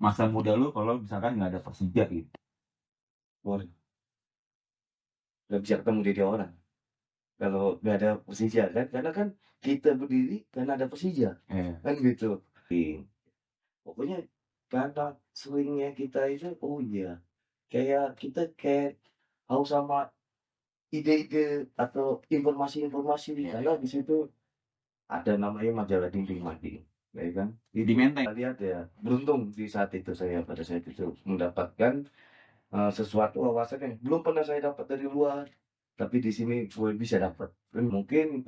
masa muda lu kalau misalkan nggak ada Persija gitu? Waduh, nggak bisa ketemu jadi orang kalau nggak ada Persija kan, karena kan kita berdiri karena ada Persija, Iya. kan gitu. Pokoknya karena seringnya kita itu oh iya, kayak haus sama ide-ide atau informasi-informasi karena di situ ada namanya majalah Dinding Mading, ya kan. Di Menteng? Kita lihat ya, beruntung di saat itu saya pada saat itu mendapatkan, sesuatu wawasan yang belum pernah saya dapat dari luar, tapi di sini gue bisa dapat. Dan mungkin,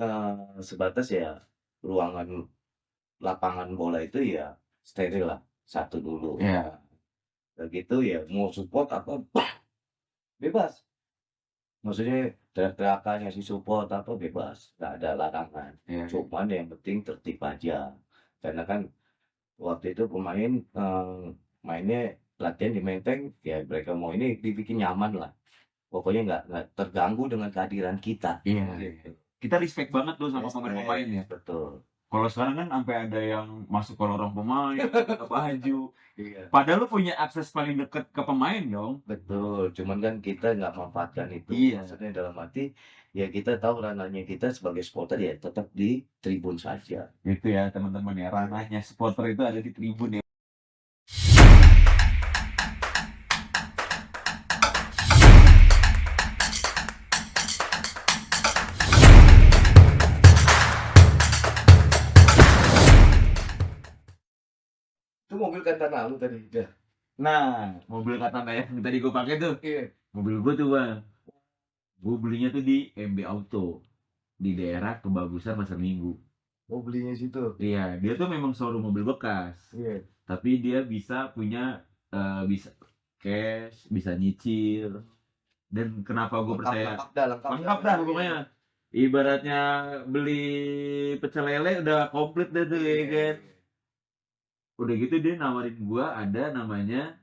sebatas ya ruangan lapangan bola itu ya steril lah, satu dulu. Iya. Udah gitu ya mau support apa, bebas. Maksudnya teriak-teriakan, ngasih support apa bebas, nggak ada larangan. Iya. Cuman yang penting tertib aja. Karena kan waktu itu pemain, mainnya latihan di Menteng, ya mereka mau ini dibikin nyaman lah. Pokoknya nggak terganggu dengan kehadiran kita. Iya. Gitu. Kita respect banget tuh sama Respect, pemain-pemain ya. betul. Kalau sekarang kan sampai ada yang masuk ke lorong pemain, buka baju. Iya. Padahal lu punya akses paling deket ke pemain dong. Betul, cuman kan kita nggak manfaatkan itu. Iya. Maksudnya dalam arti, ya kita tahu ranahnya kita sebagai supporter ya tetap di tribun saja. Gitu ya teman-teman ya, ranahnya supporter itu ada di tribun ya. Itu mobil Cantana lu tadi? Udah. Nah, mobil Katana yang tadi gue pakai tuh, Iya. mobil gue tuh bang, gue belinya tuh di MB Auto di daerah Kebagusan Pasar Minggu. Oh belinya situ? Iya, dia tuh memang showroom mobil bekas, Iya. tapi dia bisa punya bisa cash, bisa nyicil. Dan kenapa gue percaya lengkap dah pokoknya. Ibaratnya beli pecel lele udah komplit deh tuh ya kan. Udah gitu dia nawarin gua ada namanya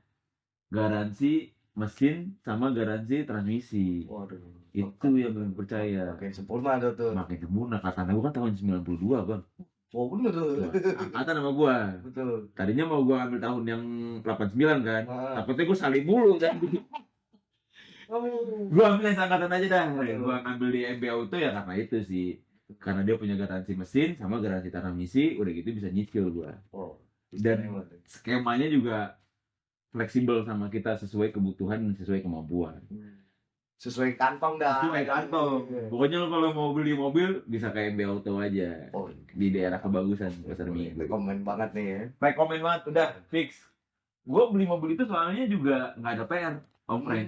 garansi mesin sama garansi transmisi. Waduh. Itu yang gue percaya. Makin sempurna tuh. Makin sempurna. Katanya gua kan tahun 92 bang. Oh bener tuh. Angkatan sama gua. Betul. Tadinya mau gua ambil tahun yang 89 kan. Ah. Takutnya gua salib mulu kan. Gua ambil yang angkatan aja dah. Gua ngambil di MB Auto ya karena itu sih. Karena dia punya garansi mesin sama garansi transmisi, udah gitu bisa nyicil gua. Oh. Dan skemanya juga fleksibel sama kita sesuai kebutuhan dan sesuai kemampuan. Sesuai kantong dah. Sesuai kantong. Pokoknya lo kalau mau beli mobil bisa ke MB Auto aja. Oh, di daerah Kebagusan Pasar Minggu. rekomen banget nih ya. Rekomen banget, udah fix. Gue beli mobil itu soalnya juga nggak ada PR, Om Frank.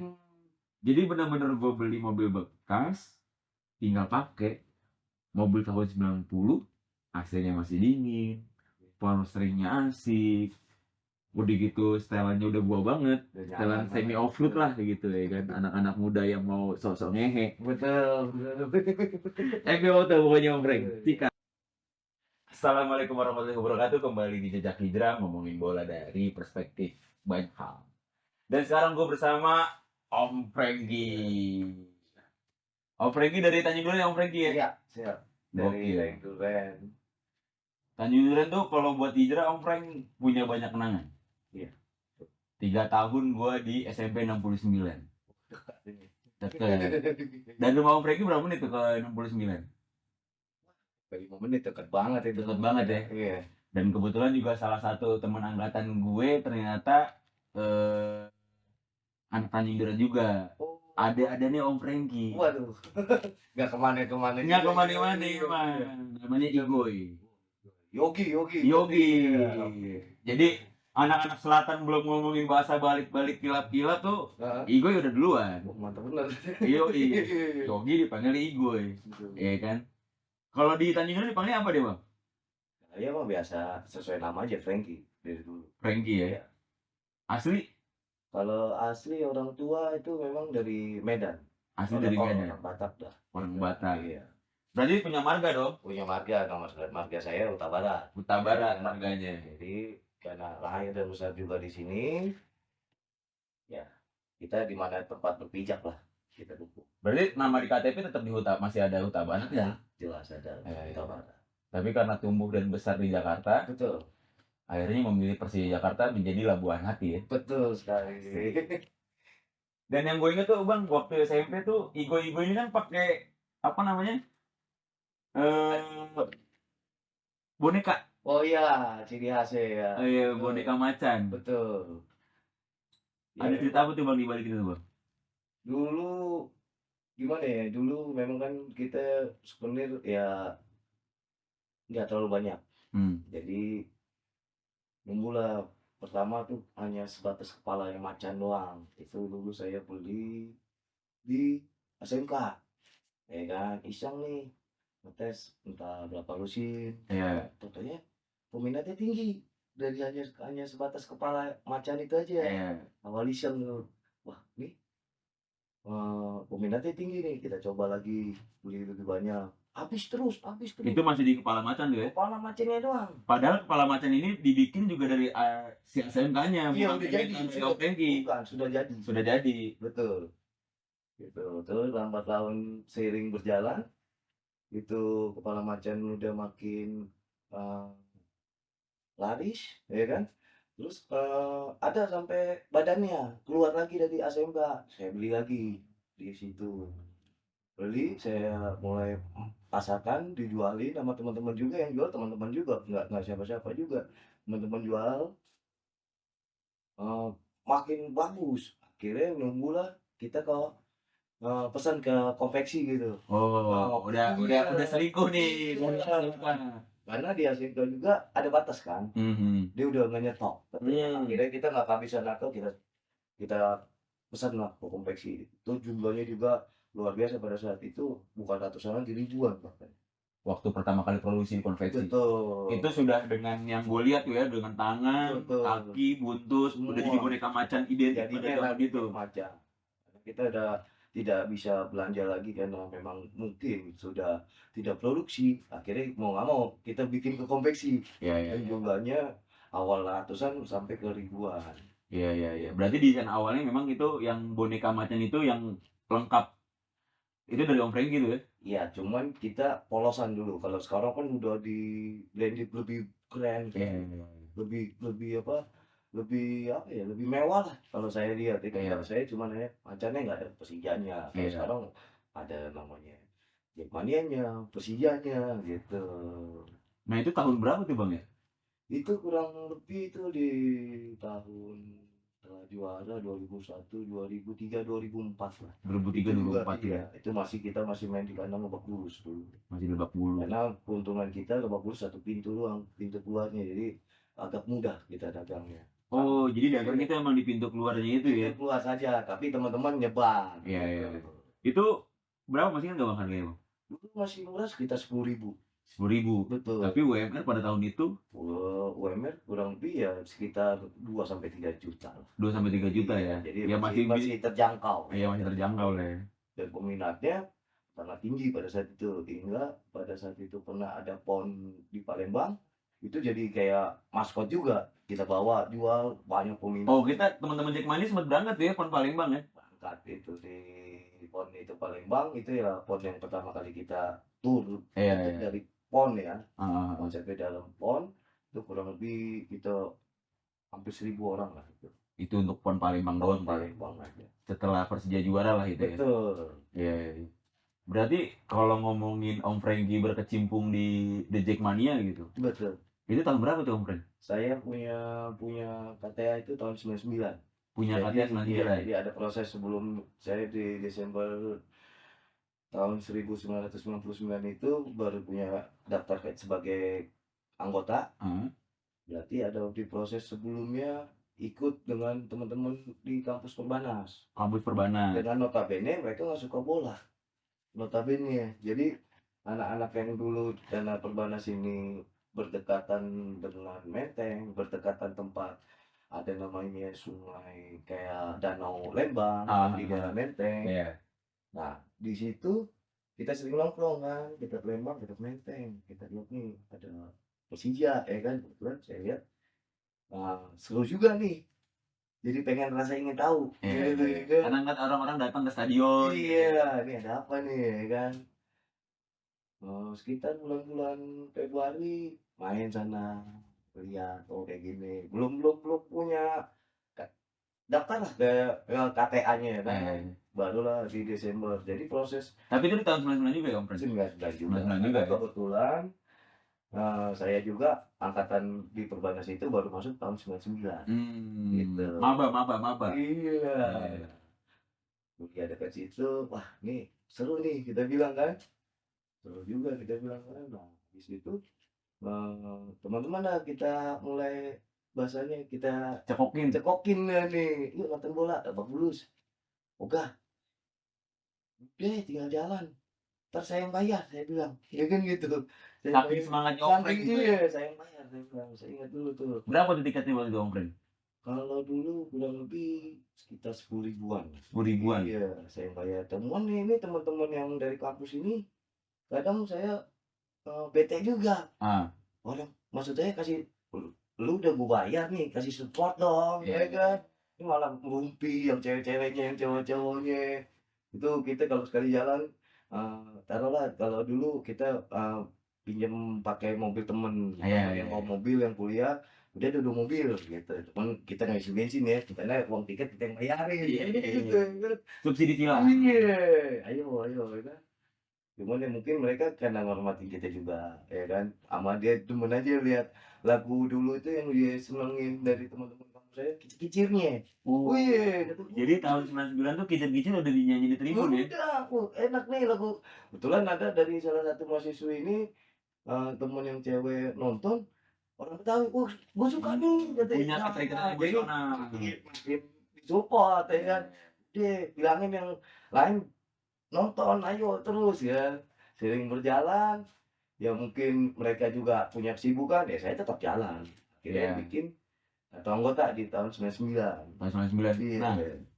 Jadi benar-benar gue beli mobil bekas, tinggal pakai. Mobil tahun 90, AC-nya masih dingin, power steering-nya asik. Udah gitu setelannya udah gua banget, setelan semi off-road lah gitu ya kan. Anak-anak muda yang mau sok-sok ngehe. Betul. Auto pokoknya Om Frank. Cika. Assalamualaikum warahmatullahi wabarakatuh. Kembali di Jejak Hijrah, ngomongin bola dari perspektif banyak hal. Dan sekarang gue bersama Om Franky. Om Franky dari Tanjung Duren ya Om Franky ya? Iya, siap. Dari Tanjung Duren. Tanjung Duren tuh kalau buat hijrah Om Frank punya banyak kenangan. Iya. 3 tahun gue di SMP 69. Dekat. Dan rumah Om Franky berapa menit tuh ke 69? 5 menit dekat banget itu. Dekat banget ya. Iya. Dan kebetulan juga salah satu teman angkatan gue ternyata anak Tanjung Duren juga. Ada nih Om Franky. Waduh. Gak kemana-kemana. Nggak kemana-mana emang. Namanya Igoy. Yogi. Jadi anak-anak selatan belum ngomongin bahasa balik-balik kilap-kilap tuh, Igoy udah duluan. Mantap bener. Yogi dipanggil Igoy, iya kan? Kalau di Tanjung Duren dipanggil apa dia bang? Saya mah biasa sesuai nama aja Franky dari dulu. Franky ya. Asli? Kalau asli orang tua itu memang dari Medan. Asli dari Medan. Orang Batak dah. Orang Batak. Iya. Berarti punya marga dong? Punya marga, marga saya Huta Barat. Huta Barat marganya. Jadi karena lahir dan besar juga di sini, ya kita di mana tempat berpijak lah kita dukung. Berarti nama di KTP tetap di masih ada Huta Barat ya? Jelas ada Huta Barat. Tapi karena tumbuh dan besar di Jakarta, betul. Akhirnya memilih Persija Jakarta menjadi labuhan hati ya. Betul sekali. Dan yang gue inget tuh Bang, waktu SMP tuh Igo-Igo ini kan pakai apa namanya? Eh boneka. Oh iya, ciri khasnya ya. Iya, Betul. boneka macan. Betul. Ya, Ada cerita apa tuh Bang di balik itu Bang? dulu gimana ya? Dulu memang kan kita souvenir ya nggak terlalu banyak. Jadi mula pertama tuh hanya sebatas kepala yang macan doang. Itu dulu saya beli di SMK, ya kan? Iseng nih, ngetes entah berapa lusin. Iya. Totalnya peminatnya tinggi dari hanya sebatas kepala macan itu aja. Iya. Awal iseng tuh, wah nih peminatnya tinggi nih, kita coba lagi beli lebih banyak. Habis terus. Itu masih di kepala macan tuh ya. Kepala macannya doang. Padahal kepala macan ini dibikin juga dari si SMK-nya, Iya, bukan udah jadi. dari Om Franky. Bukan, sudah jadi. Sudah jadi. Betul. Gitu. Terus lambat laun seiring berjalan, itu kepala macan udah makin laris, ya kan? Terus ada sampai badannya keluar lagi dari SMK. Saya beli lagi di situ. Beli, saya mulai pasarkan, dijualin sama teman-teman juga, yang jual teman-teman juga, nggak siapa-siapa juga. Teman-teman jual, makin bagus. Akhirnya nunggulah kita kalau pesan ke konveksi gitu. Oh, udah selingkuh nih. Iya. Karena di SMK juga ada batas kan. Dia udah nggak nyetok. Akhirnya kita nggak kehabisan atau kita pesan lah ke konveksi. Itu jumlahnya juga luar biasa pada saat itu, bukan ratusan lagi, ribuan bahkan. Waktu pertama kali produksi konveksi. Betul. Itu sudah dengan yang gue lihat tuh ya, dengan tangan, Betul. kaki, buntut, udah jadi boneka macan identik Jadi pada zaman itu. macan. Kita udah tidak bisa belanja lagi karena memang mungkin sudah tidak produksi. Akhirnya mau nggak mau kita bikin ke konveksi. Iya. Dan jumlahnya awal ratusan sampai ke ribuan. Iya. Berarti desain awalnya memang itu yang boneka macan itu yang lengkap. Itu dari Om Franky gitu ya? Iya, cuman kita polosan dulu. Kalau sekarang kan udah di blended lebih keren. Iya. Lebih apa? Lebih apa ya? Lebih mewah lah kalau saya lihat. Itu Iya. kalau saya cuman macannya nggak ada Persijanya. Kalau Iya. sekarang ada namanya Jackmanianya, Persijanya gitu. Nah itu tahun berapa tuh Bang ya? Itu kurang lebih itu di tahun setelah juara 2001, 2003, 2004 lah. 2003, 2004 ya? Itu kita masih main di kandang Lebak Bulus dulu. Masih di Lebak Bulus. Karena keuntungan kita Lebak Bulus satu pintu doang, pintu keluarnya. Jadi agak mudah kita dagangnya. Oh, jadi dagangnya itu emang di pintu keluarnya itu ya? Pintu keluar saja, tapi teman-teman nyebar. Iya. Itu berapa masih kan nggak Bang harganya Bang? Dulu masih murah sekitar 10.000. 10.000. Betul. Tapi UMR pada tahun itu UMR kurang lebih ya sekitar 2-3 juta lah. 2-3 juta ya? Jadi Ya masih terjangkau. Iya masih terjangkau lah ya. Dan peminatnya sangat tinggi pada saat itu. Hingga pada saat itu pernah ada PON di Palembang, itu jadi kayak maskot juga. Kita bawa jual banyak peminat. Oh kita teman-teman Jackmania sempat berangkat ya PON Palembang ya? Berangkat itu di PON itu Palembang, itu ya PON yang pertama kali kita tur. Iya. Dari PON ya, Konsep dalam PON itu kurang lebih kita hampir 1.000 orang lah itu. Itu untuk PON Palembang doang Palembang aja. Setelah Persija juara lah itu ya. Betul. Iya. Berarti kalau ngomongin Om Franky berkecimpung di The Jackmania gitu. Betul. Itu tahun berapa tuh Om Franky? Saya punya KTA itu tahun 99. Punya KTA 99. Jadi ada proses sebelum saya di Desember tahun 1999 itu baru punya daftar sebagai anggota. Berarti ada di proses sebelumnya ikut dengan teman-teman di kampus Perbanas. Dengan notabene mereka nggak suka bola. Notabene. Jadi anak-anak yang dulu dana Perbanas ini berdekatan dengan Menteng, berdekatan tempat ada namanya sungai kayak Danau Lembang di daerah Menteng. Nah, di situ kita sering nongkrong kan, kita ke Lembang, kita ke Menteng, kita lihat nih ada Persija, ya kan, kebetulan saya lihat, seru juga nih. Jadi pengen ingin tahu. Gitu, ya kan? Karena kan orang-orang datang ke stadion. Iya, ini ada apa nih, ya kan? Sekitar bulan-bulan Februari main sana, lihat, oh kayak gini. Belum punya daftarlah ke KTA-nya ya kan, Eh, barulah di Desember. Jadi proses tapi itu di tahun 99 juga ya Om Pren? 99 juga. 99 juga Karena ya? kebetulan saya juga angkatan di Perbanas itu baru masuk tahun 99 gitu. Maba, maba, maba. Iya. Eh, Kuliah dekat situ, wah nih seru nih kita bilang kan. Seru juga kita bilang kan. Nah, di situ teman-teman lah kita mulai bahasanya kita cekokin. cekokin nih, yuk nonton bola, Lebak Bulus. Ogah, udah tinggal jalan. Ntar saya yang bayar, saya bilang. Ya kan gitu. Saya Saking bayar. semangatnya Om Pren Saking gitu ya. iya, saya yang bayar, saya bilang. Saya ingat dulu tuh. Berapa tuh tiketnya waktu itu Om Pren? Kalau dulu kurang lebih sekitar 10 ribuan. 10 ribuan. Iya, saya yang bayar. Temuan ini teman-teman yang dari kampus ini, kadang saya bete juga. Ah, Orang maksud saya kasih, lu udah gue bayar nih, kasih support dong, Iya. ya kan? Ini malah ngerumpi yang cewek-ceweknya, yang cowok-cowoknya. Itu kita kalau sekali jalan, taruhlah kalau dulu kita pinjam pakai mobil temen, Iya, temen iya, yang bawa iya. mobil, yang kuliah, udah ada 2 mobil gitu. Cuman kita ngisi bensin ya, karena uang tiket kita yang bayarin, Iya, iya, gitu iya. kan. Subsidi silang. Iya, ayo ayo, ya kan? Cuman ya mungkin mereka karena ngormatin kita juga, ya kan. Sama dia demen aja lihat lagu dulu itu yang dia senengin dari teman-teman kampus saya, Kicir-Kicirnya. Oh, Wih, kata jadi tahun 99 tuh kicir-kicir udah dinyanyi di Tribun ya? udah, enak nih lagu. Kebetulan ada dari salah satu mahasiswa ini, temen yang cewek nonton, orang Betawi, "Wah, gua suka nih," katanya. Punya Nah, keterikatan jadi emosional. makin disupport ya kan. Dia bilangin yang lain nonton, ayo terus ya. Sering berjalan, ya mungkin mereka juga punya kesibukan, ya saya tetap jalan. Akhirnya Iya. bikin atau anggota di tahun 99. Tahun 99. Iya. Nah,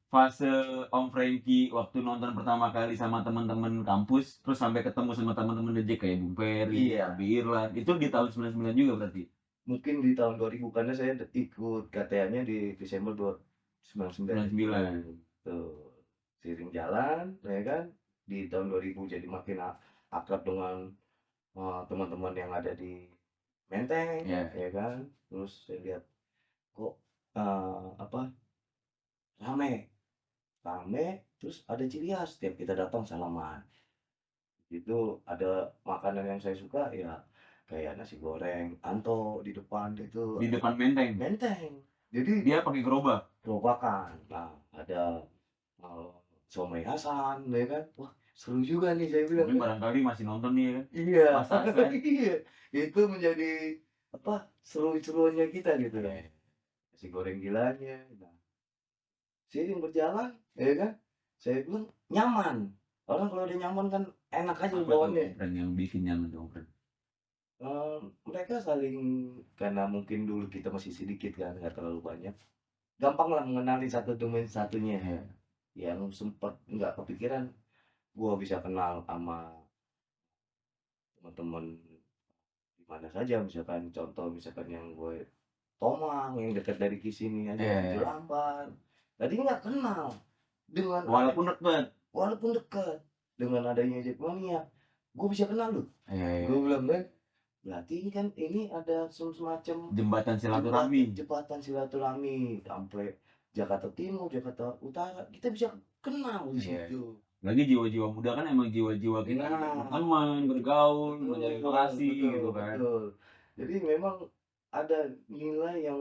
fase Om Frankie waktu nonton pertama kali sama teman-teman kampus, terus sampai ketemu sama teman-teman DJ kayak Bung Peri, Iya. Abi Irlan, itu di tahun 99 juga berarti? Mungkin di tahun 2000 karena saya ikut KTA-nya di Desember 99. 99. Tuh. Seiring jalan, ya kan? Di tahun 2000 jadi makin akrab dengan teman-teman yang ada di Menteng, Iya. ya kan? Terus saya lihat kok apa rame, terus ada ciri khas setiap kita datang salaman. Itu ada makanan yang saya suka ya kayak nasi goreng Anto di depan itu Di depan Menteng. Menteng. Jadi Dia pakai gerobak. gerobakan. Nah, ada somai Hasan, ya kan? Wah, seru juga nih saya bilang Mungkin kan. barangkali masih nonton nih ya kan? Iya. Mas Hasan. Iya. Itu menjadi apa? Seru-seruannya kita gitu ya. Iya. Nasi goreng gilanya. Nah, seiring berjalan, ya kan? Saya bilang nyaman. Orang kalau udah nyaman kan enak aja Apa tuh bawaannya. Om Pren yang bikin nyaman tuh Om Pren? Mereka saling karena mungkin dulu kita masih sedikit kan, nggak terlalu banyak. Gampang lah mengenali satu demi satunya. Iya. Yang sempat nggak kepikiran, gua bisa kenal sama teman-teman di mana saja. Misalkan contoh, misalkan yang gue Tomang yang dekat dari sini aja di Iya. Jelambar. Tadi nggak kenal dengan Walaupun deket. walaupun dekat dengan adanya Jackmania, gue bisa kenal loh. Iya. Gue bilang kan, berarti ini kan ini ada semacam Jembatan silaturahmi. jembatan silaturahmi sampai Jakarta Timur, Jakarta Utara, kita bisa kenal di Iya. situ. Lagi jiwa-jiwa muda kan emang jiwa-jiwa kita Nah. berteman, bergaul, mencari Betul, relasi betul, gitu kan. betul. Jadi memang ada nilai yang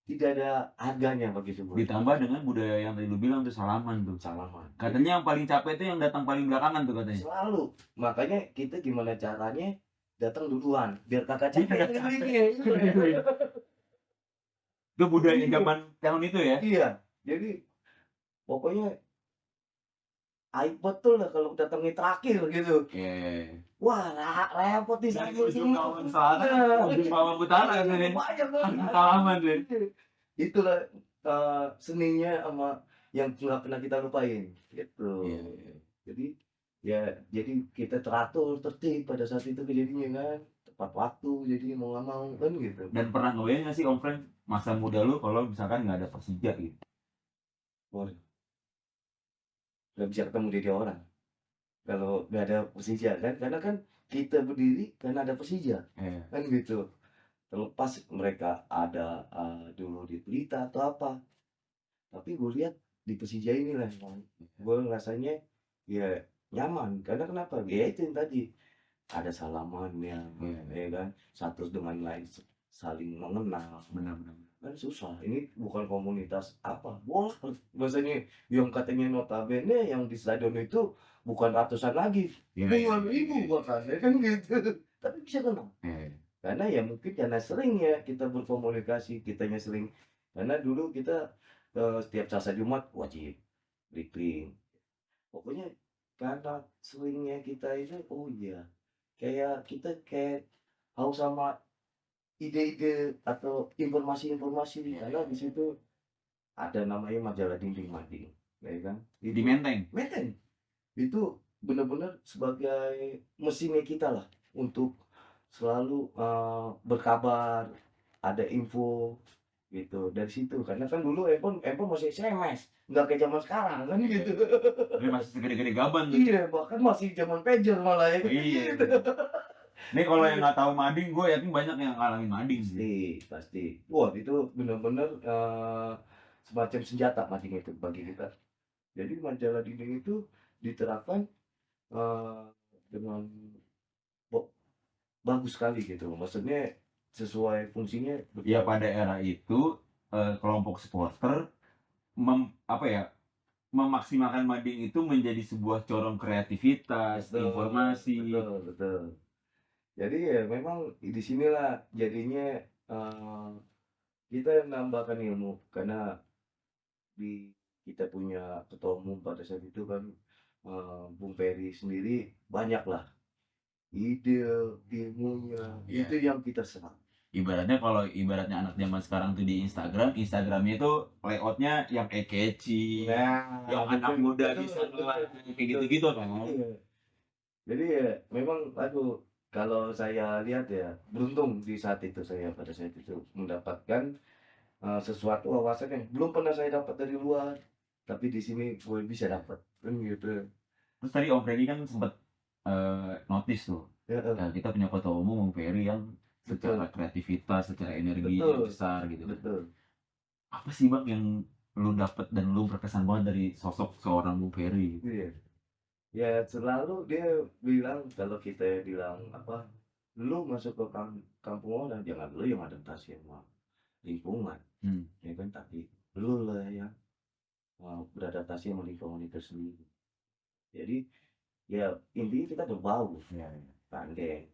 tidak ada harganya bagi sebuah Ditambah dengan budaya yang tadi lu bilang tuh salaman tuh. salaman. Katanya yang paling capek tuh yang datang paling belakangan tuh katanya. Selalu. Makanya kita gimana caranya datang duluan biar kakak Biar capek. kakak capek. Itu budaya zaman tahun itu ya. Iya. Jadi pokoknya aib betul lah kalau datangnya terakhir gitu. Iya. Wah, repot nih Dari saya ujung Bawang Selatan, ujung Bawang Utara tuh ya. banyak banget. Salaman tuh. Itulah seninya sama yang nggak pernah kita lupain gitu. Iya. Jadi ya jadi kita teratur tertib pada saat itu kejadiannya kan tepat waktu jadi mau nggak mau kan gitu. Dan pernah ngebayang nggak sih Om Frank masa muda lu kalau misalkan nggak ada Persija gitu? Waduh, nggak bisa ketemu dia orang kalau nggak ada Persija kan karena kan kita berdiri karena ada Persija Iya. kan gitu. terlepas mereka ada, dulu di Pelita atau apa, tapi gue lihat di Persija inilah yang gue rasanya ya nyaman, karena kenapa? Ya itu yang tadi, ada salamannya, ya kan, satu dengan lain saling mengenal. Benar-benar. Kan susah, ini bukan komunitas apa, bola bahasanya, yang katanya notabene yang di stadion itu bukan ratusan lagi, Iya, puluhan iya, ribu iya. bahkan, ya kan gitu. Tapi bisa kenal, Iya. karena ya mungkin karena sering ya kita berkomunikasi, kitanya sering, karena dulu kita, setiap Selasa Jumat wajib briefing. Pokoknya karena seringnya kita itu, oh iya, kayak kita kayak haus sama ide-ide atau informasi-informasi, karena di situ ada namanya majalah dinding mading, ya kan? Di Itu Menteng. Menteng, itu benar-benar sebagai mesinnya kita lah untuk selalu berkabar, ada info gitu dari situ. Karena kan dulu handphone handphone masih SMS, nggak kayak zaman sekarang kan gitu. Ini masih segede-gede gaban tuh. Iya, bahkan masih zaman pager malah ya kan Iya. gitu. Ini kalau yang Iya. nggak tahu mading, gue yakin banyak yang ngalamin mading sih. Pasti, pasti. Wah, itu benar-benar semacam senjata mading itu bagi kita. Jadi majalah dinding itu diterapkan eh, dengan bo- bagus sekali gitu. Maksudnya sesuai fungsinya Ya betul. pada era itu kelompok supporter apa ya, memaksimalkan mading itu menjadi sebuah corong kreativitas, Betul, informasi. betul, betul. Jadi ya memang di sinilah jadinya kita nambahkan ilmu, karena di kita punya ketua umum pada saat itu kan, Bung Ferry sendiri banyaklah ide, ilmunya, Iya. itu yang kita serap. Ibaratnya anak zaman sekarang tuh di Instagramnya itu layoutnya yang catchy, Nah, yang anak betul, muda betul, bisa betul, nge-like kayak betul. gitu-gitu kan. Iya. Jadi ya memang aduh, kalau saya lihat ya beruntung di saat itu, saya pada saat itu mendapatkan sesuatu wawasan yang belum pernah saya dapat dari luar, tapi di sini gue bisa dapat kan gitu. Terus tadi Om Freddy kan sempat notice tuh, Heeh, kita punya ketua umum Om Ferry yang secara betul, kreativitas, secara energinya betul, besar gitu kan. betul. Apa sih Bang yang lu dapet dan lu berkesan banget dari sosok seorang Bung Ferry? Iya. Ya selalu dia bilang, kalau kita bilang apa, lu masuk ke kampung orang, jangan lu yang adaptasi sama lingkungan, Hmm. ya kan, tapi lu lah yang beradaptasi sama lingkungan itu sendiri. Jadi ya intinya kita berbau, Iya, iya. pandai.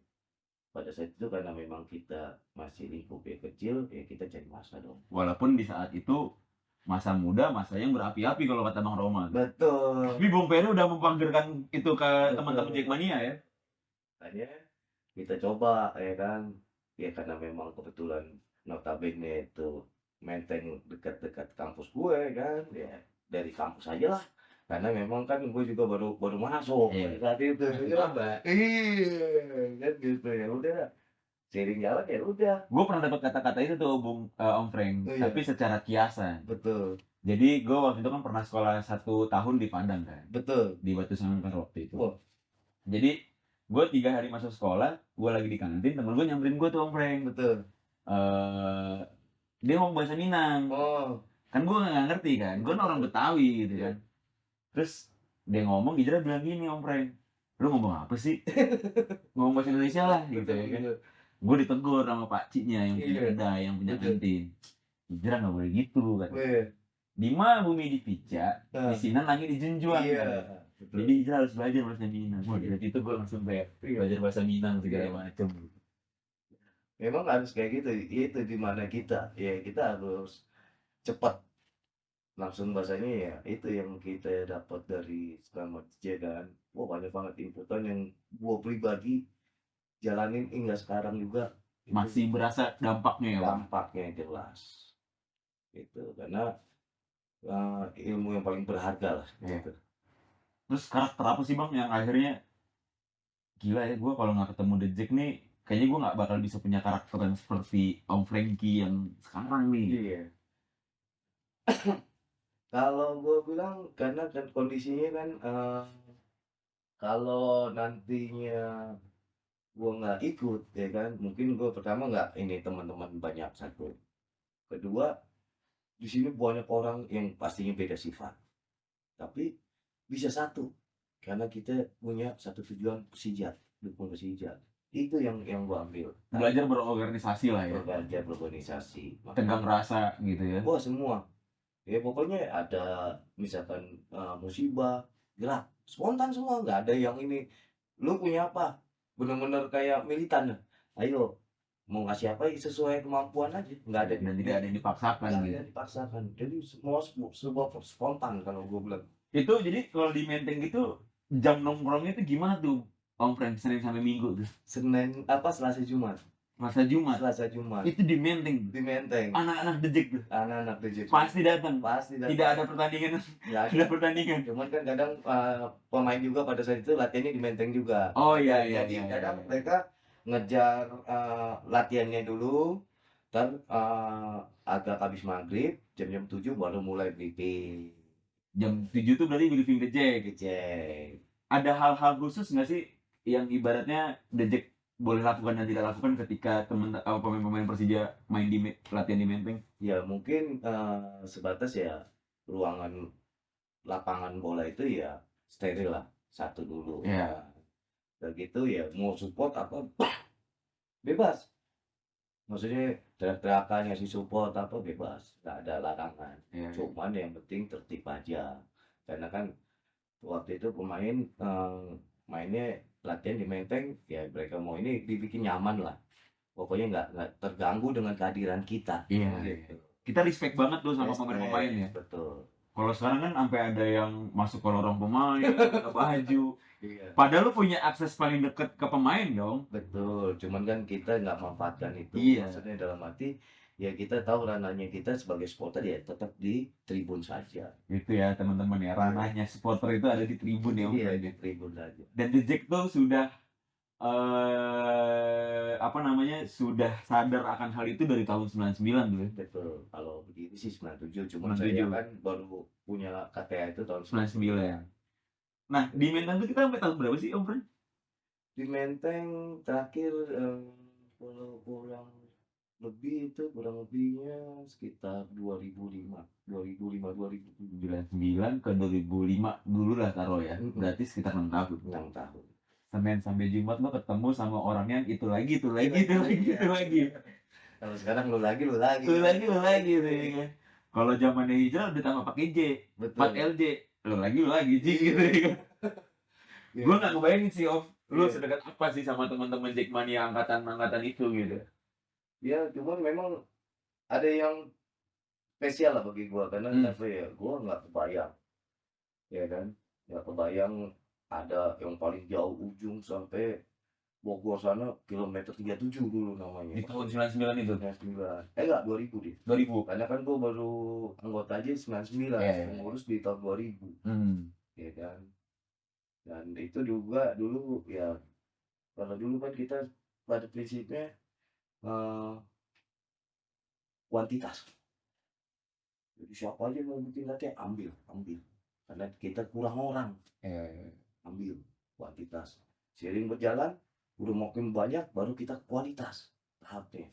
Pada saat itu karena memang kita masih lingkupnya kecil, ya kita cari masa dong. Walaupun di saat itu masa muda, masa yang berapi-api kalau kata Bang Roman. Betul, Tapi Bung Ferry udah mempanggilkan itu ke teman-teman betul. Jackmania ya. Makanya kita coba ya kan, ya karena memang kebetulan notabene itu Menteng dekat-dekat kampus gue kan, ya dari kampus aja lah, karena memang kan gue juga baru baru masuk Iya. saat itu Masih ya. maba. Iya kan gitu, ya udah seiring jalan ya udah. Gue pernah dapat kata-kata itu tuh Om Frank, Oh tapi iya, secara kiasan. betul, Jadi gue waktu itu kan pernah sekolah 1 tahun di Padang kan, betul. di Batu Sangkar waktu itu. Wah, Jadi gue 3 hari masuk sekolah, gue lagi di kantin, temen gue nyamperin gue tuh Om Frank. betul. eh Dia ngomong bahasa Minang. Oh, Kan gue nggak ngerti kan, gue kan orang Betawi gitu iya. kan. Terus dia ngomong, Gijra bilang gini Om Frank, lu ngomong apa sih? Ngomong bahasa Indonesia lah gitu Betul, ya kan. betul. Gue ditegur sama pakciknya yang punya Iya, kedai, yang punya betul. kantin. Gijra nggak boleh gitu kan. Weh, Di mana bumi dipijak, di nah, sini langit dijunjung iya, kan. betul. Jadi Gijra harus belajar bahasa Minang. Wah dari itu gue langsung kayak Iya. belajar bahasa Minang segala Iya. macam. Memang harus kayak gitu, itu di mana kita, ya kita harus cepat langsung bahasanya, ya itu yang kita dapat dari Selamat kan. Wah banyak banget inputan yang gua pribadi jalanin hingga sekarang juga. Itu Masih berasa dampaknya ya Bang. dampaknya jelas. Itu karena ilmu yang paling berharga lah. Iya. Gitu. Terus karakter apa sih Bang yang akhirnya gila ya, gue kalau nggak ketemu The Jack nih kayaknya gue nggak bakal bisa punya karakter yang seperti Om Frankie yang sekarang nih. Iya. Kalau gue bilang karena kan kondisinya kan kalau nantinya gua nggak ikut ya kan, mungkin gua pertama nggak ini teman-teman banyak, satu. Kedua, di sini banyak orang yang pastinya beda sifat, tapi bisa satu, karena kita punya satu tujuan Persija, dukung Persija. Itu yang gua ambil. Belajar berorganisasi lah ya. Belajar berorganisasi. Tegang rasa gitu ya. Wah, semua. Ya pokoknya ada misalkan musibah, gerak, spontan semua, nggak ada yang ini. Lu punya apa? Bener-bener kayak militan. Ayo, mau ngasih apa sesuai kemampuan aja. Nggak ada Dan tidak ada yang dipaksakan nggak gitu. ada dipaksakan. Jadi semua sebuah spontan kalau gue bilang. Itu jadi kalau di Menteng itu jam nongkrongnya itu gimana tuh? Om Friend, Senin sampai Minggu tuh. Senin Selasa Jumat. Selasa Jumat. Selasa Jumat. Itu di Menteng. Di Menteng. Anak-anak dejek tuh. Anak-anak DJ. Pasti datang. Pasti datang. Tidak ada pertandingan. Nggak Tidak ada pertandingan. Cuman kan kadang pemain juga pada saat itu latihannya di Menteng juga. Oh iya. Jadi kadang mereka ngejar latihannya dulu, ntar agak habis maghrib, jam-jam 7 baru mulai briefing. Jam 7 tuh berarti briefing dejek. Dicek. Ada hal-hal khusus nggak sih yang ibaratnya dejek boleh lakukan dan tidak lakukan ketika pemain-pemain Persija main di latihan di Menteng? Ya mungkin sebatas ya ruangan lapangan bola itu ya steril lah, satu dulu. Iya. Dan gitu ya mau support apa bebas. Maksudnya teriak-teriakan ngasih support apa bebas, nggak ada larangan. Iya. Cuman yang penting tertib aja. Karena kan waktu itu pemain mainnya latihan di Menteng, ya mereka mau ini dibikin nyaman lah. Pokoknya nggak terganggu dengan kehadiran kita. Iya. Gitu. Kita respect banget tuh sama Respect, pemain-pemain ya. Betul. Kalau sekarang kan sampai ada yang masuk ke lorong pemain, pakai baju. Iya. Padahal lu punya akses paling deket ke pemain dong. Betul, cuman kan kita nggak memanfaatkan itu. Iya. Maksudnya dalam arti, ya kita tahu ranahnya kita sebagai supporter ya tetap di tribun saja. Gitu ya teman-teman ya, ranahnya supporter itu ada di tribun ya. Iya, di tribun saja. Dan The Jack tuh sudah sudah sadar akan hal itu dari tahun 99 dulu ya. Betul, kalau begini sih 97, cuman 97. saya kan baru punya KTA itu tahun 99. Nah, di Menteng tuh kita sampai tahun berapa sih Om Fren? Di Menteng terakhir kalau kurang lebihnya sekitar 2005, 99 ke 2005 dulu lah taruh ya. Berarti sekitar 6 tahun. 6 tahun. Senin sampai Jumat lo ketemu sama orang yang itu lagi. Kalau sekarang lu lagi. Tuh lagi tuh ya kan. Kalau zamannya hijrah udah tambah pakai J, Betul. 4LJ. Lu lagi J gitu ya kan. Iya. Gua nggak ngebayangin sih Om, lu Iya. sedekat apa sih sama teman-teman Jackmania angkatan itu gitu. Ya, cuman memang ada yang spesial lah bagi gua karena apa ya, gua nggak kebayang, ya kan, nggak kebayang ada yang paling jauh ujung sampai Bogor sana kilometer 37 dulu namanya. Di tahun 99 itu. 99. Enggak, 2000 deh. 2000. Karena kan gua baru anggota aja 99, Iya. pengurus di tahun 2000, ya kan. Dan itu juga dulu ya, kalau dulu kan kita pada prinsipnya kuantitas. Jadi siapa aja mau bikin latihan ambil. Karena kita kurang orang. Ambil kuantitas. Seiring berjalan, udah makin banyak baru kita kualitas tahapnya.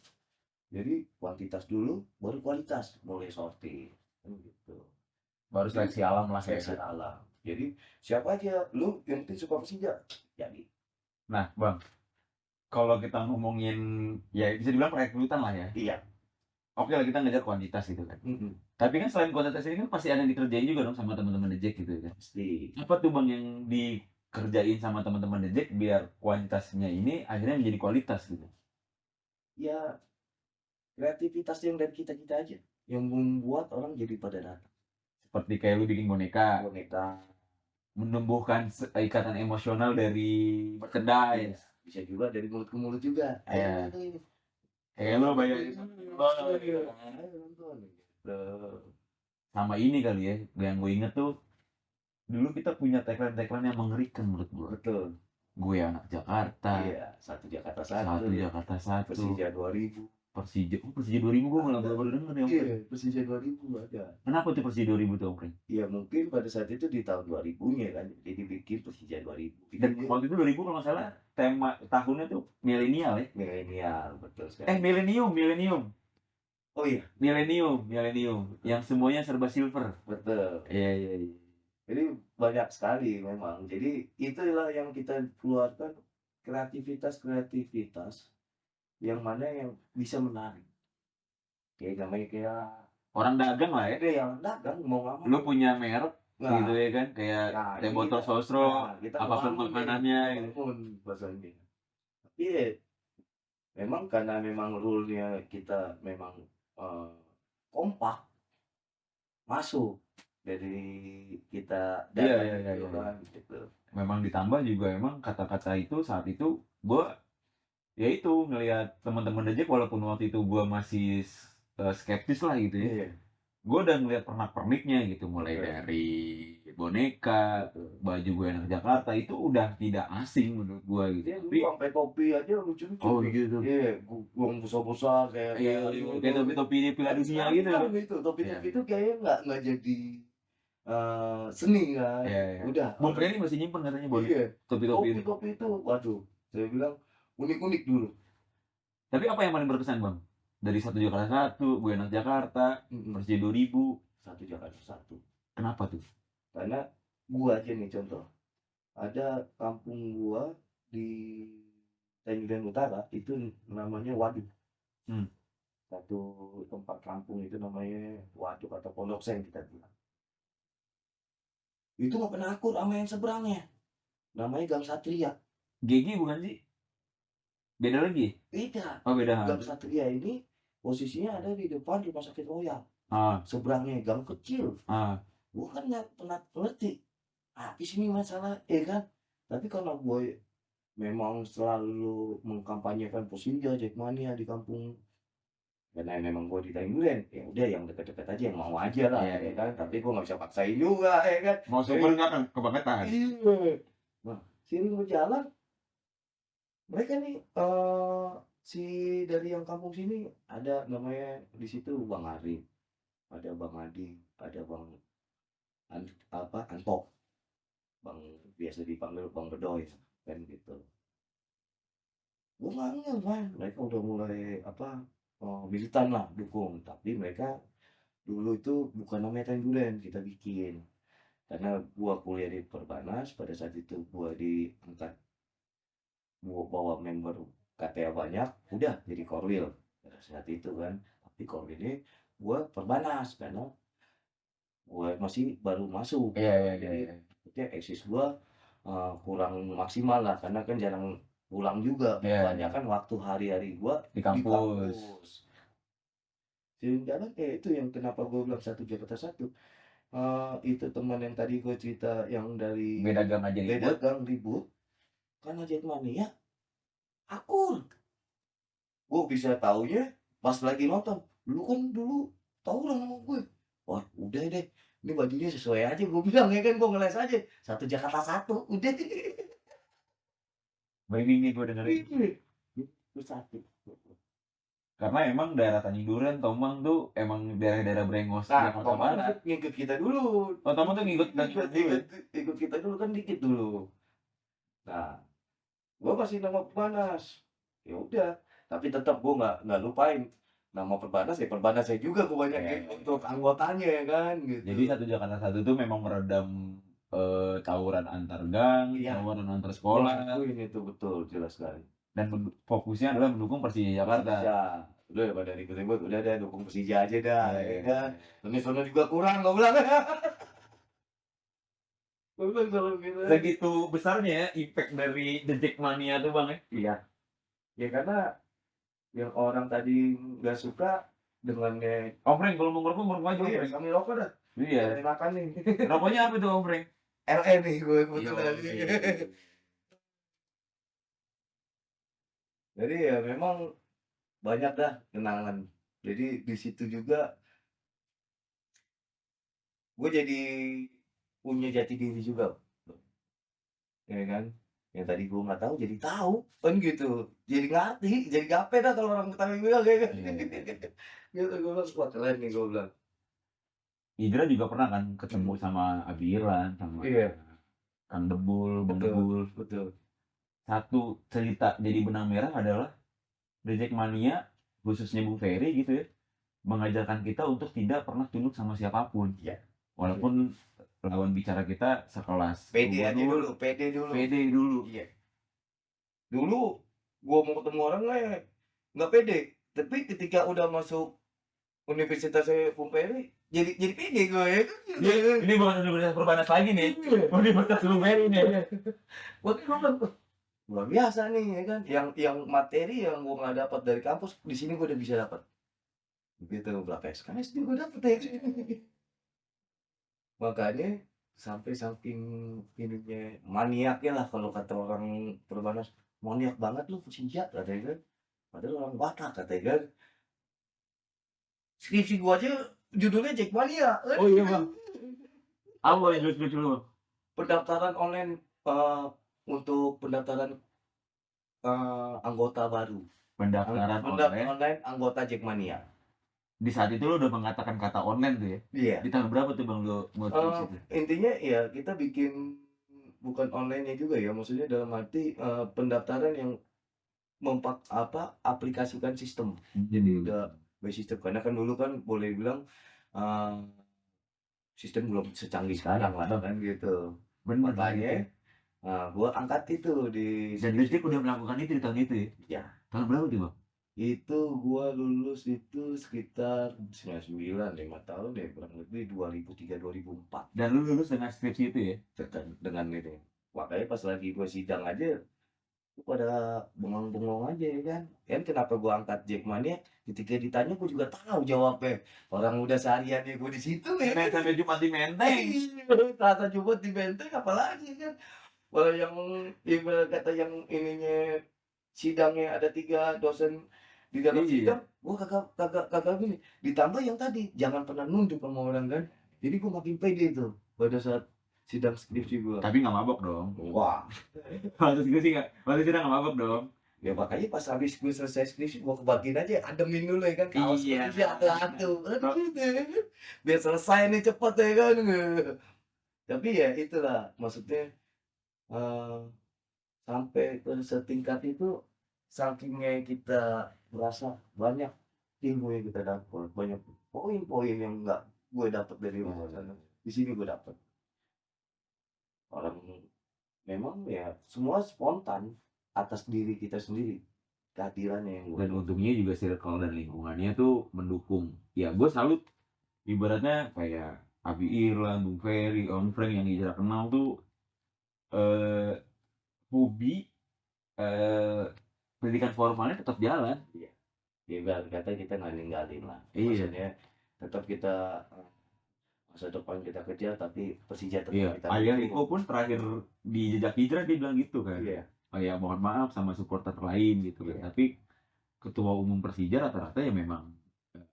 Jadi kuantitas dulu, baru kualitas, mulai sortir, gitu. Baru seleksi alam lah Seleksi alam. Jadi siapa aja, lu yang penting suka Persija, jadi. Nah, Bang, kalau kita ngomongin ya bisa dibilang perekrutan lah ya. Iya. Oke lah kita ngejar kuantitas gitu kan. Tapi kan selain kuantitas ini kan pasti ada yang dikerjain juga dong sama teman-teman The Jack gitu kan. Pasti. Apa tuh Bang yang dikerjain sama teman-teman The Jack biar kuantitasnya ini akhirnya menjadi kualitas gitu? Ya kreativitas yang dari kita aja yang membuat orang jadi pada datang. Seperti kayak lu bikin boneka, menumbuhkan ikatan emosional dari merchandise. Bisa juga dari mulut ke mulut juga. Iya. Ayo, Kayak lo bayarin sama ini kali ya, yang gue inget tuh dulu kita punya tagline yang mengerikan menurut gue. Betul. Gue anak Jakarta. Iya, satu Jakarta satu. Satu Jakarta satu. Persija 2000. Persija. Oh, Persija 2000 gue malah baru denger nih, Om Frank. Iya, Persija 2000 ada. Kenapa tuh Persija 2000 tuh, Om Frank? Ya mungkin pada saat itu di tahun 2000-nya kan, jadi bikin Persija 2000. Dan Itu dia waktu itu 2000 kalau nggak salah tema tahunnya tuh milenial ya. milenial, betul sekali. Milenium. Oh iya, Milenium. Yang semuanya serba silver. betul. Iya. Jadi banyak sekali memang. Jadi itulah yang kita keluarkan kreativitas yang mana yang bisa menarik. Kayak namanya kayak Orang dagang lah ya. ada yang dagang mau nggak mau. Lu punya merek Nah, gitu ya kan, kayak nah, teh ini botol kita, sosro, kita apapun ngebangun nih, makanannya gitu. ngebangun bahasanya. Tapi ya, memang karena memang rule-nya kita memang eh, kompak masuk dari kita Iya, dagang iya. gitu kan gitu. Memang ditambah juga emang kata-kata itu saat itu gua ya itu ngelihat teman-teman aja walaupun waktu itu gua masih skeptis lah gitu ya. Iya, Gue udah ngeliat pernak-perniknya gitu, mulai betul, dari boneka, betul. baju gue anak Jakarta itu udah tidak asing menurut gue gitu. Dia Tapi dulu sampai topi aja lucu-lucu oh tuh. gitu. Iya, gong besar-besar kayak Iya, kayak topi-topi di Piala Tapi Dunia sekarang gitu. hilang itu topi-topi Iya. itu kayaknya nggak jadi seni kan. Iya. Udah. Bung Ferry masih nyimpen katanya boneka Iya. topi-topi itu. Topi-topi itu, waduh, saya bilang unik-unik dulu. Tapi apa yang paling berkesan bang? Dari satu Jakarta satu, gue anak Jakarta, Persija 2000. Satu Jakarta satu. Kenapa tuh? Karena gua aja nih contoh. Ada kampung gua di Tanjung Utara itu namanya Waduk. Hmm. Satu tempat kampung itu namanya Waduk atau Pondok Seng kita bilang. Itu nggak pernah akur sama yang seberangnya. Namanya Gang Satria. GG bukan sih? Beda lagi? Beda. Oh beda. Gang Satria ini posisinya ada di depan Rumah Sakit Royal. Ah, Seberangnya gang kecil. Gua kan nggak pernah ngerti. Di sini masalah, kan? Tapi karena gue memang selalu mengkampanyekan Persija, Jackmania di kampung. Karena memang gue di Tanjuran, ya udah yang dekat-dekat aja yang mau aja lah, Iya. ya kan? Tapi gue nggak bisa paksain juga, ya kan? mau super nggak kan kebangetan. Iya. Nah, sini berjalan, mereka nih si dari yang kampung sini ada namanya di situ Bang Arif, ada Bang Adi, ada Bang Antok, Bang biasa dipanggil Bang Bedoy, kan gitu. Gue nggak ngeh kan, mereka udah mulai militan lah dukung, tapi mereka dulu itu bukan namanya Tanjuran kita bikin, karena gua kuliah di Perbanas pada saat itu gua diangkat, gua bawa member KTA banyak, udah jadi korwil pada saat itu kan. Tapi korwilnya gua Perbanas karena gua masih baru masuk. Iya. Jadi eksis gua kurang maksimal lah karena kan jarang pulang juga. Iya. Kebanyakan waktu hari-hari gua Di kampus. Sehingga itu yang kenapa gua bilang satu Jakarta satu. Itu teman yang tadi gue cerita yang dari Beda gang aja beda ribut. gang ribut karena Jackmania akur. Gue bisa taunya pas lagi nonton. Lu kan dulu tawuran sama gue. Wah udah deh, ini bajunya sesuai aja gue bilang, ya kan, gue ngeles aja. Satu Jakarta satu, udah. Merinding gue dengerin. Itu satu. Karena emang daerah Tanjung Duren, Tomang tuh emang daerah-daerah brengos Nah, Jakarta Tomang Barat. ngikut kita dulu. Oh, Tomang tuh ngikut Ikut kita dulu kan dikit dulu. Nah, gue masih nama Perbanas. Ya udah, tapi tetap gue nggak lupain nama Perbanas, ya Perbanas saya juga gue banyakin untuk anggotanya, ya kan gitu. Jadi satu Jakarta satu tuh memang meredam tawuran antar gang, tawuran antar sekolah. Ini tuh betul jelas sekali. Dan fokusnya adalah mendukung Persija Jakarta. Udah ya pada ribut-ribut, udah deh dukung Persija aja dah, ya kan. Sono juga kurang, gue bilang. Gue bilang kalau gitu. Segitu besarnya ya impact dari The Jackmania tuh bang ya? Iya. Ya karena yang orang tadi nggak suka dengannya. Om Frank kalau mau ngerokok aja. Iya, sambil rokok dah. Iya. Makan nih. Rokoknya apa tuh Om Frank? LE nih gue kebetulan. Jadi ya memang banyak dah kenangan. Jadi di situ juga gue jadi punya jati diri juga, ya kan. yang tadi gue nggak tahu jadi tahu kan gitu, jadi ngerti, jadi gape dah kalau orang Betawi bilang kayak gitu. Iya. Gitu gue bilang, wah keren nih gue bilang. Indra juga pernah kan ketemu Mhm. sama Abi Irlan, sama Iya, Kang Debul, Bang betul, Debul. betul. Satu cerita jadi benang merah adalah The Jackmania, khususnya Bung Ferry gitu ya, mengajarkan kita untuk tidak pernah tunduk sama siapapun. Iya. Walaupun lawan bicara kita sekelas Pede aja gubernur, dulu, pede dulu. pede dulu. Iya. Dulu gua mau ketemu orangnya nggak pede, tapi ketika udah masuk universitasnya Bung Ferry, jadi pede gue ya kan. Ini bukan Universitas Perbanas lagi nih, Iya. Universitas Bung Ferry nih. Waktu itu kan luar biasa nih ya kan, yang materi yang gua nggak dapat dari kampus, di sini gua udah bisa dapat. Begitu berapa SKS juga dapet ya. Makanya sampai saking ininya maniaknya lah kalau kata orang Perbanas, maniak banget lu senja katanya kan. Padahal orang Batak katanya kan. Skripsi gua aja judulnya Jackmania. Oh iya bang, apa yang lucu-lucu lu? Pendaftaran online untuk pendaftaran anggota baru. Pendaftaran Pendaftaran online. online anggota Jackmania. Di saat itu lu udah mengatakan kata online tuh ya. Iya. Di tahun berapa tuh bang lu nge-tweet itu? Intinya ya kita bikin bukan online-nya juga ya, maksudnya dalam arti pendaftaran yang aplikasikan sistem. Jadi udah by sistem karena kan dulu kan boleh bilang eee, sistem belum secanggih sekarang lah kan gitu. Bener Makanya gitu. gua angkat itu di Dan Detik udah melakukan itu di tahun itu ya? ya, Tahun berapa tuh bang? itu gua lulus itu sekitar 99, 5 tahun deh, kurang lebih 2003, 2004 Dan lu lulus dengan skripsi itu ya? dengan ini. Makanya pas lagi gua sidang aja pada bengong-bengong aja ya kan. Kan kenapa gua angkat Jackmania, ketika ditanya gua juga tahu jawabnya. Orang udah sehariannya gua di situ ya Senin kan. sampai Jumat di Menteng. Selasa Jumat di Benteng apalagi kan. Kalau yang ibarat kata yang ininya sidangnya ada 3 dosen di dalam Iya. sidang, gua kagak kagak kagak gini. Ditambah yang tadi, jangan pernah nunduk sama orang kan. Jadi gua makin pede tuh pada saat sidang skripsi gua. Tapi nggak mabok dong. Wah. Waktu skripsi nggak? Waktu sidang nggak mabok dong. Ya makanya pas habis gue selesai skripsi gua kebagian aja ademin dulu ya kan kaos Iya. skripsi atu-atu kan gitu ya kan. Biar selesai nih cepet ya kan. Tapi ya itulah maksudnya eee, sampai ke setingkat itu sakingnya kita merasa banyak ilmu yang kita dapat, banyak poin-poin yang nggak gue dapat dari luar sana. Di sini gue dapat. Orang memang ya semua spontan atas diri kita sendiri. Kehadirannya yang gue Dan untungnya juga circle dan lingkungannya tuh mendukung. Ya gue salut. Ibaratnya kayak Abi Irlan, Bung Ferry, Om Frank yang Hijrah kenal tuh eh hobi pendidikan formalnya tetap jalan. iya. Ya ibarat kata kita nggak ninggalin lah. Iya. Maksudnya tetap kita masa depan kita kejar tapi Persija tetap Iya. kita Ayah dukung. Riko pun terakhir di Jejak Hijrah dia bilang gitu kan. Iya. Kayak mohon maaf sama supporter lain gitu kan. Iya. Tapi ketua umum Persija rata-rata ya memang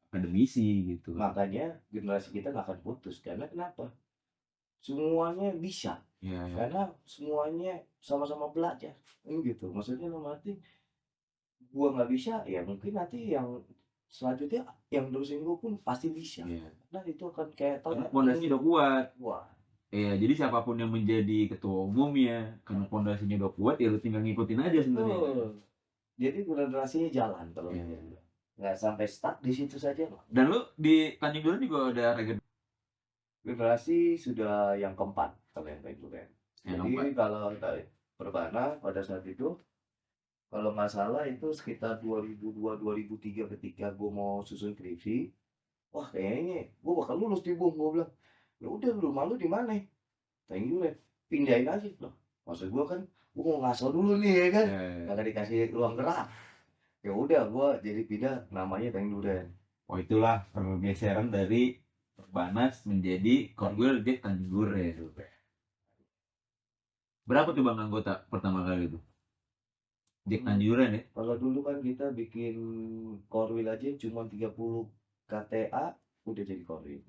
akademisi gitu. Makanya generasi kita nggak akan putus karena kenapa? Semuanya bisa. Iya, iya. Karena semuanya sama-sama belajar. Kan gitu. Maksudnya dalam arti gua nggak bisa ya mungkin nanti yang selanjutnya yang nerusin gua pun pasti bisa. Iya. Nah itu akan kayak Karena pondasinya udah kuat. wah. Iya, jadi siapapun yang menjadi ketua umumnya, karena pondasinya udah kuat, ya lu tinggal ngikutin aja sebenarnya. Betul. Jadi generasinya jalan kalau Iya. gitu. Nggak sampai stuck di situ saja. Dan lu di Tanjung Duren juga ada Generasi sudah yang keempat kalau yang kayak gitu kan. Yang Jadi keempat. kalau dari Perbana pada saat itu kalau nggak salah itu sekitar 2002 2003 ketika gue mau susun skripsi, wah kayaknya gue bakal lulus di Bung, gue bilang. Ya udah rumah lu di mana? Thank you deh. Pindahin aja loh. Maksud gue kan gue mau ngaso dulu nih ya kan. Kagak dikasih ruang gerak. Ya udah gue jadi pindah namanya Tanjung Duren. Oh itulah pergeseran dari Perbanas menjadi Korwil Jack Tanjung Duren. Berapa tuh bang anggota pertama kali itu? Jack Tanjung Duren ya? Kalau dulu kan kita bikin Korwil aja cuma 30 KTA udah jadi Korwil.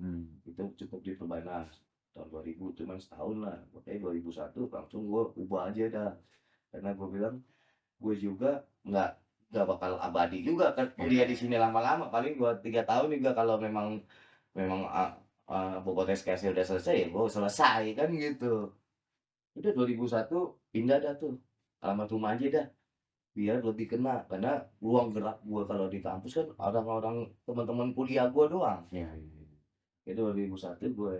Itu cukup di Perbanas tahun 2000 cuma setahun lah. Makanya 2001 langsung gue ubah aja dah. karena gue bilang gue juga nggak bakal abadi juga kan kuliah di sini lama-lama, paling gue 3 tahun juga kalau memang memang bobot SKS udah selesai ya gue selesai kan gitu. Udah 2001 pindah dah tuh alamat rumah aja dah biar lebih kena, karena ruang gerak gue kalau di kampus kan orang-orang teman-teman kuliah gue doang. Iya, iya, iya. Itu 2001 gue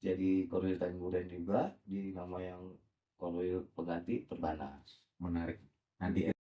jadi Korwil Tanjuran juga di nama yang Korwil pengganti Perbanas. Menarik. Nanti Iya.